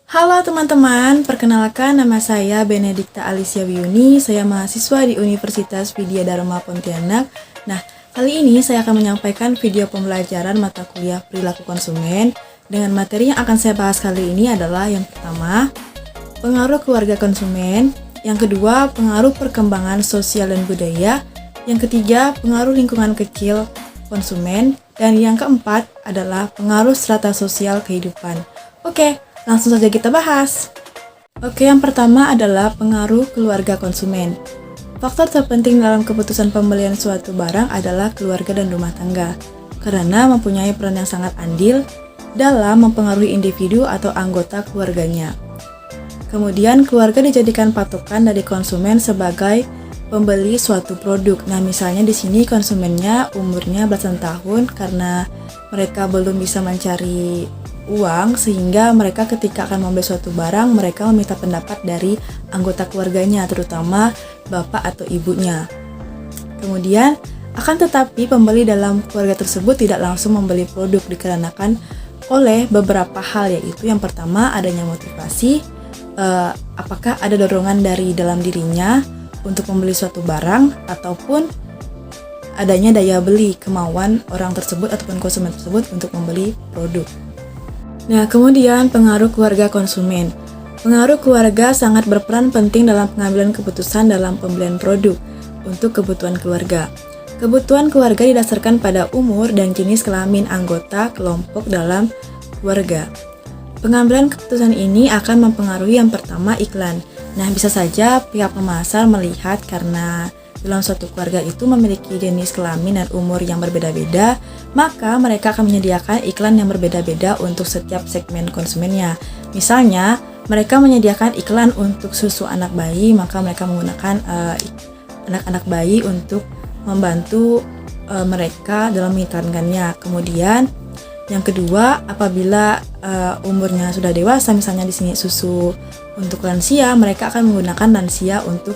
Halo teman-teman, perkenalkan nama saya Benedikta Alicia Wiyuni, saya mahasiswa di Universitas Widya Dharma Pontianak. Nah, kali ini saya akan menyampaikan video pembelajaran mata kuliah perilaku konsumen. Dengan materi yang akan saya bahas kali ini adalah yang pertama, pengaruh keluarga konsumen, yang kedua, pengaruh perkembangan sosial dan budaya, yang ketiga, pengaruh lingkungan kecil konsumen, dan yang keempat adalah pengaruh strata sosial kehidupan. Oke, langsung saja kita bahas. Oke, yang pertama adalah pengaruh keluarga konsumen. Faktor terpenting dalam keputusan pembelian suatu barang adalah keluarga dan rumah tangga, karena mempunyai peran yang sangat andil dalam mempengaruhi individu atau anggota keluarganya. Kemudian, keluarga dijadikan patokan dari konsumen sebagai pembeli suatu produk. Nah, misalnya di sini konsumennya umurnya belasan tahun karena mereka belum bisa mencari uang, sehingga mereka ketika akan membeli suatu barang, mereka meminta pendapat dari anggota keluarganya, terutama bapak atau ibunya. Kemudian, akan tetapi pembeli dalam keluarga tersebut tidak langsung membeli produk dikarenakan oleh beberapa hal, yaitu yang pertama adanya motivasi, apakah ada dorongan dari dalam dirinya untuk membeli suatu barang, ataupun adanya daya beli, kemauan orang tersebut ataupun konsumen tersebut untuk membeli produk. Nah, kemudian pengaruh keluarga konsumen. Pengaruh keluarga sangat berperan penting dalam pengambilan keputusan dalam pembelian produk untuk kebutuhan keluarga. Kebutuhan keluarga didasarkan pada umur dan jenis kelamin anggota kelompok dalam keluarga. Pengambilan keputusan ini akan mempengaruhi yang pertama iklan. Nah, bisa saja pihak pemasar melihat karena dalam suatu keluarga itu memiliki jenis kelamin dan umur yang berbeda-beda, maka mereka akan menyediakan iklan yang berbeda-beda untuk setiap segmen konsumennya. Misalnya, mereka menyediakan iklan untuk susu anak bayi, maka mereka menggunakan anak-anak bayi untuk membantu mereka dalam mengiklankannya. Kemudian, yang kedua, apabila umurnya sudah dewasa, misalnya di sini susu untuk lansia, mereka akan menggunakan lansia untuk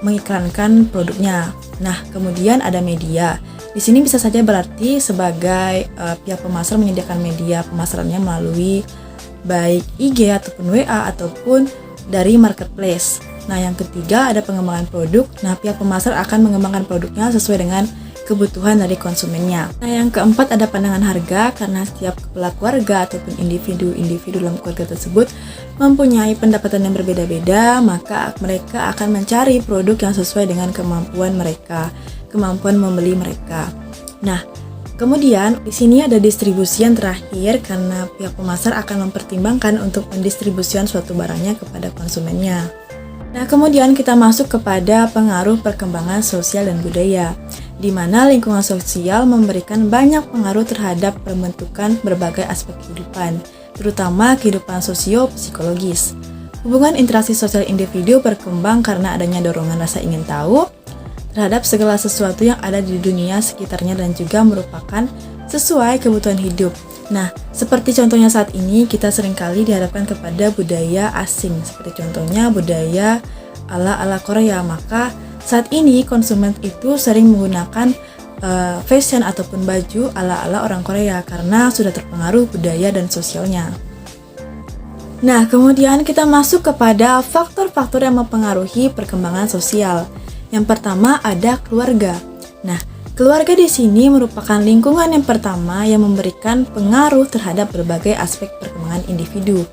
mengiklankan produknya. Nah, kemudian ada media. Di sini bisa saja berarti sebagai pihak pemasar menyediakan media pemasarannya melalui baik IG ataupun WA ataupun dari marketplace. Nah, yang ketiga ada pengembangan produk. Nah, pihak pemasar akan mengembangkan produknya sesuai dengan kebutuhan dari konsumennya. Nah, yang keempat ada pandangan harga, karena setiap kepala keluarga ataupun individu dalam keluarga tersebut mempunyai pendapatan yang berbeda-beda, maka mereka akan mencari produk yang sesuai dengan kemampuan mereka, kemampuan membeli mereka. Nah, kemudian di sini ada distribusi yang terakhir, karena pihak pemasar akan mempertimbangkan untuk pendistribusian suatu barangnya kepada konsumennya. Nah, kemudian kita masuk kepada pengaruh perkembangan sosial dan budaya, di mana lingkungan sosial memberikan banyak pengaruh terhadap pembentukan berbagai aspek kehidupan, terutama kehidupan sosio-psikologis. Hubungan interaksi sosial individu berkembang karena adanya dorongan rasa ingin tahu terhadap segala sesuatu yang ada di dunia sekitarnya dan juga merupakan sesuai kebutuhan hidup. Nah, seperti contohnya saat ini kita seringkali dihadapkan kepada budaya asing, seperti contohnya budaya ala Korea. Maka saat ini konsumen itu sering menggunakan fashion ataupun baju ala orang Korea karena sudah terpengaruh budaya dan sosialnya. Nah, kemudian kita masuk kepada faktor-faktor yang mempengaruhi perkembangan sosial. Yang pertama ada keluarga. Nah, keluarga di sini merupakan lingkungan yang pertama yang memberikan pengaruh terhadap berbagai aspek perkembangan individu,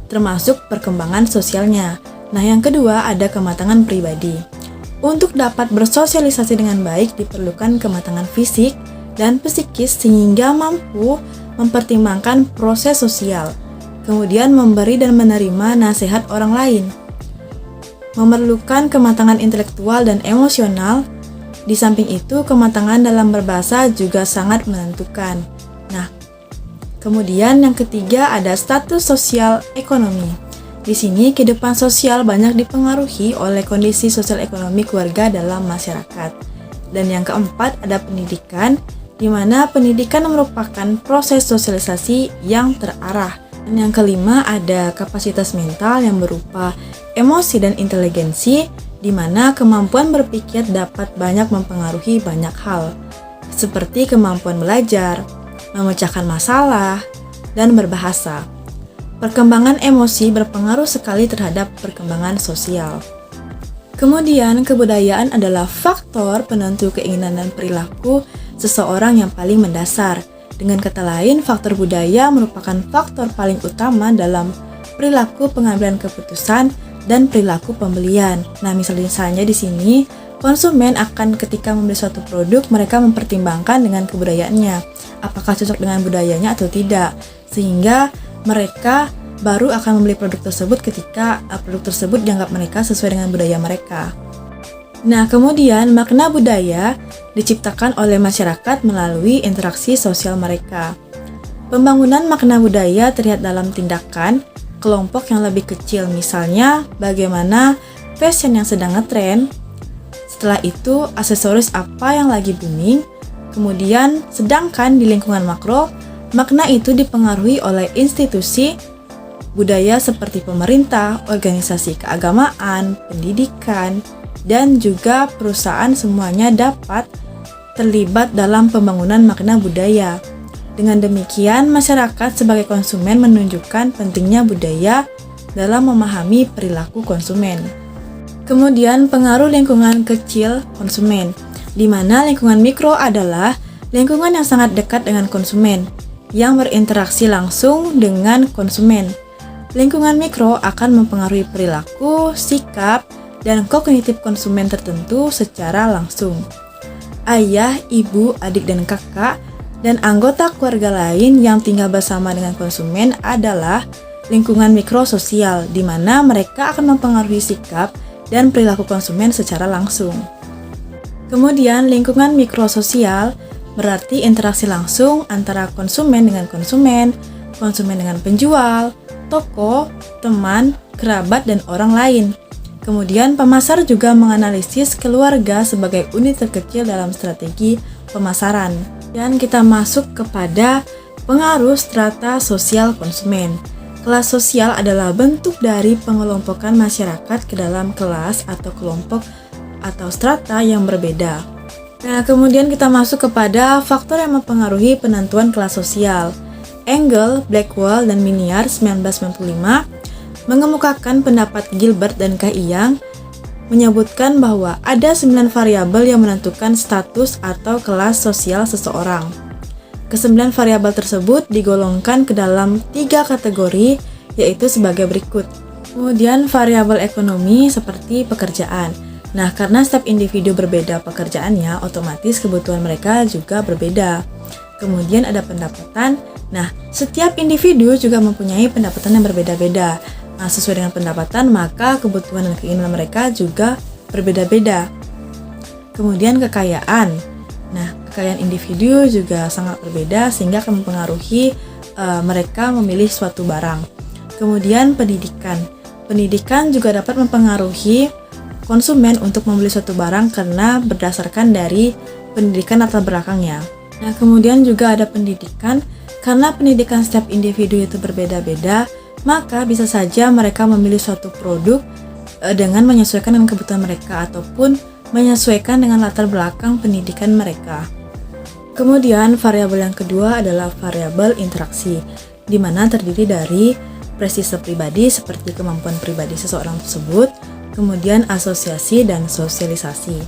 termasuk perkembangan sosialnya. Nah, yang kedua ada kematangan pribadi. Untuk dapat bersosialisasi dengan baik diperlukan kematangan fisik dan psikis sehingga mampu mempertimbangkan proses sosial, kemudian memberi dan menerima nasihat orang lain. Memerlukan kematangan intelektual dan emosional. Di samping itu, kematangan dalam berbahasa juga sangat menentukan. Nah, kemudian yang ketiga ada status sosial ekonomi. Di sini, kehidupan sosial banyak dipengaruhi oleh kondisi sosial ekonomi keluarga dalam masyarakat. Dan yang keempat ada pendidikan, di mana pendidikan merupakan proses sosialisasi yang terarah. Dan yang kelima ada kapasitas mental yang berupa emosi dan inteligensi, di mana kemampuan berpikir dapat banyak mempengaruhi banyak hal, seperti kemampuan belajar, memecahkan masalah, dan berbahasa. perkembangan emosi berpengaruh sekali terhadap perkembangan sosial. Kemudian, kebudayaan adalah faktor penentu keinginan dan perilaku seseorang yang paling mendasar. Dengan kata lain, faktor budaya merupakan faktor paling utama dalam perilaku pengambilan keputusan dan perilaku pembelian. Nah, misalnya di sini, konsumen akan ketika membeli suatu produk, mereka mempertimbangkan dengan kebudayaannya, apakah cocok dengan budayanya atau tidak, sehingga mereka baru akan membeli produk tersebut ketika produk tersebut dianggap mereka sesuai dengan budaya mereka. Nah, kemudian makna budaya diciptakan oleh masyarakat melalui interaksi sosial mereka. Pembangunan makna budaya terlihat dalam tindakan kelompok yang lebih kecil, misalnya bagaimana fashion yang sedang ngetren, setelah itu aksesoris apa yang lagi booming, kemudian sedangkan di lingkungan makro, makna itu dipengaruhi oleh institusi budaya seperti pemerintah, organisasi keagamaan, pendidikan, dan juga perusahaan semuanya dapat terlibat dalam pembangunan makna budaya. Dengan demikian, masyarakat sebagai konsumen menunjukkan pentingnya budaya dalam memahami perilaku konsumen. Kemudian, pengaruh lingkungan kecil konsumen, di mana lingkungan mikro adalah lingkungan yang sangat dekat dengan konsumen, yang berinteraksi langsung dengan konsumen. Lingkungan mikro akan mempengaruhi perilaku, sikap, dan kognitif konsumen tertentu secara langsung. Ayah, ibu, adik, dan kakak, dan anggota keluarga lain yang tinggal bersama dengan konsumen adalah lingkungan mikrososial, di mana mereka akan mempengaruhi sikap dan perilaku konsumen secara langsung. Kemudian, lingkungan mikrososial berarti interaksi langsung antara konsumen dengan konsumen, konsumen dengan penjual, toko, teman, kerabat, dan orang lain. Kemudian, pemasar juga menganalisis keluarga sebagai unit terkecil dalam strategi pemasaran. Dan kita masuk kepada pengaruh strata sosial konsumen. Kelas sosial adalah bentuk dari pengelompokan masyarakat ke dalam kelas atau kelompok atau strata yang berbeda. Nah, kemudian kita masuk kepada faktor yang mempengaruhi penentuan kelas sosial. Engel, Blackwell, dan Miniar 1995 mengemukakan pendapat Gilbert dan Kaiyang menyebutkan bahwa ada 9 variabel yang menentukan status atau kelas sosial seseorang. Ke-9 variabel tersebut digolongkan ke dalam 3 kategori, yaitu sebagai berikut. Kemudian variabel ekonomi seperti pekerjaan. Nah, karena setiap individu berbeda pekerjaannya, otomatis kebutuhan mereka juga berbeda. Kemudian ada pendapatan. Nah, setiap individu juga mempunyai pendapatan yang berbeda-beda. Nah, sesuai dengan pendapatan, maka kebutuhan dan keinginan mereka juga berbeda-beda. Kemudian kekayaan. Nah, kekayaan individu juga sangat berbeda sehingga akan mempengaruhi mereka memilih suatu barang. Kemudian pendidikan. Pendidikan juga dapat mempengaruhi konsumen untuk membeli suatu barang karena berdasarkan dari pendidikan latar belakangnya. Nah, kemudian juga ada pendidikan. Karena pendidikan setiap individu itu berbeda-beda, maka bisa saja mereka memilih suatu produk dengan menyesuaikan dengan kebutuhan mereka ataupun menyesuaikan dengan latar belakang pendidikan mereka. Kemudian variabel yang kedua adalah variabel interaksi, di mana terdiri dari prestise pribadi seperti kemampuan pribadi seseorang tersebut, kemudian asosiasi dan sosialisasi.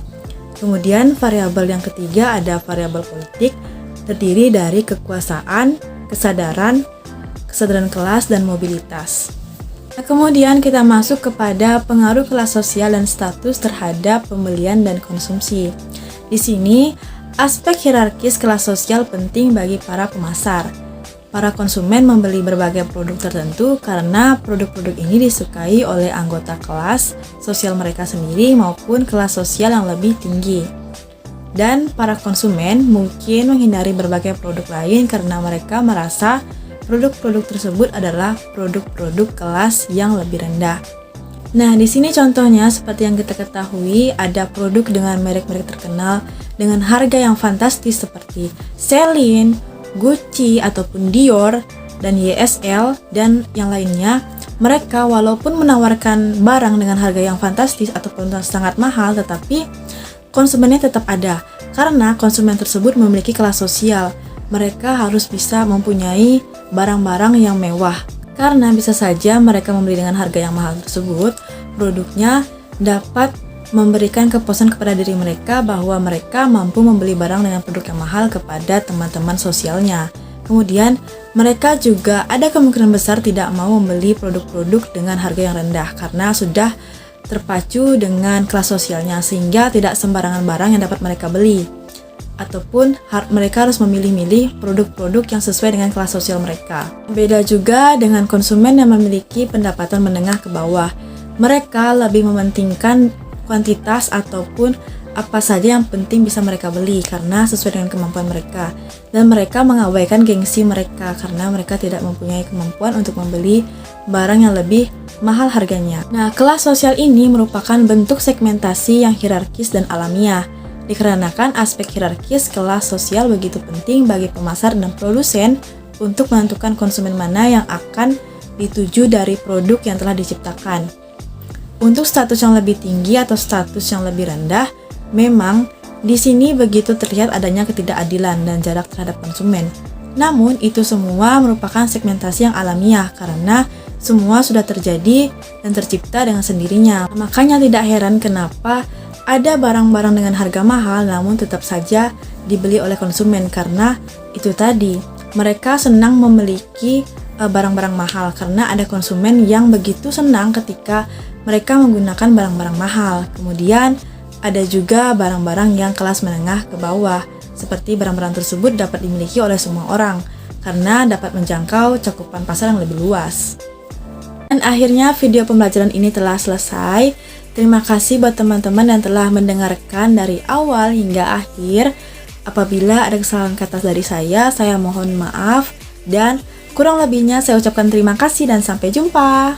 Kemudian variabel yang ketiga ada variabel politik, terdiri dari kekuasaan, kesadaran kelas, dan mobilitas. Nah, kemudian kita masuk kepada pengaruh kelas sosial dan status terhadap pembelian dan konsumsi. Di sini, aspek hierarkis kelas sosial penting bagi para pemasar. Para konsumen membeli berbagai produk tertentu karena produk-produk ini disukai oleh anggota kelas sosial mereka sendiri maupun kelas sosial yang lebih tinggi. Dan para konsumen mungkin menghindari berbagai produk lain karena mereka merasa produk-produk tersebut adalah produk-produk kelas yang lebih rendah. Nah, di sini contohnya seperti yang kita ketahui, ada produk dengan merek-merek terkenal dengan harga yang fantastis seperti Celine, Gucci, ataupun Dior, dan YSL, dan yang lainnya. Mereka walaupun menawarkan barang dengan harga yang fantastis ataupun sangat mahal, tetapi konsumennya tetap ada, karena konsumen tersebut memiliki kelas sosial. Mereka harus bisa mempunyai barang-barang yang mewah, Karena bisa saja mereka membeli dengan harga yang mahal tersebut, produknya dapat memberikan kepuasan kepada diri mereka bahwa mereka mampu membeli barang dengan produk yang mahal kepada teman-teman sosialnya. Kemudian, mereka juga ada kemungkinan besar tidak mau membeli produk-produk dengan harga yang rendah karena sudah terpacu dengan kelas sosialnya sehingga tidak sembarangan barang yang dapat mereka beli. Ataupun mereka harus memilih-milih produk-produk yang sesuai dengan kelas sosial mereka. Beda juga dengan konsumen yang memiliki pendapatan menengah ke bawah. Mereka lebih mementingkan kuantitas ataupun apa saja yang penting bisa mereka beli karena sesuai dengan kemampuan mereka. Dan mereka mengabaikan gengsi mereka karena mereka tidak mempunyai kemampuan untuk membeli barang yang lebih mahal harganya. Nah, kelas sosial ini merupakan bentuk segmentasi yang hierarkis dan alamiah. Dikarenakan aspek hierarkis kelas sosial begitu penting bagi pemasar dan produsen untuk menentukan konsumen mana yang akan dituju dari produk yang telah diciptakan. Untuk status yang lebih tinggi atau status yang lebih rendah, memang di sini begitu terlihat adanya ketidakadilan dan jarak terhadap konsumen. Namun, itu semua merupakan segmentasi yang alamiah karena semua sudah terjadi dan tercipta dengan sendirinya. Makanya tidak heran kenapa ada barang-barang dengan harga mahal namun tetap saja dibeli oleh konsumen karena itu tadi, mereka senang memiliki barang-barang mahal karena ada konsumen yang begitu senang ketika mereka menggunakan barang-barang mahal. Kemudian ada juga barang-barang yang kelas menengah ke bawah, seperti barang-barang tersebut dapat dimiliki oleh semua orang karena dapat menjangkau cakupan pasar yang lebih luas. Dan akhirnya video pembelajaran ini telah selesai. Terima kasih buat teman-teman yang telah mendengarkan dari awal hingga akhir. Apabila ada kesalahan kata dari saya mohon maaf dan kurang lebihnya saya ucapkan terima kasih dan sampai jumpa.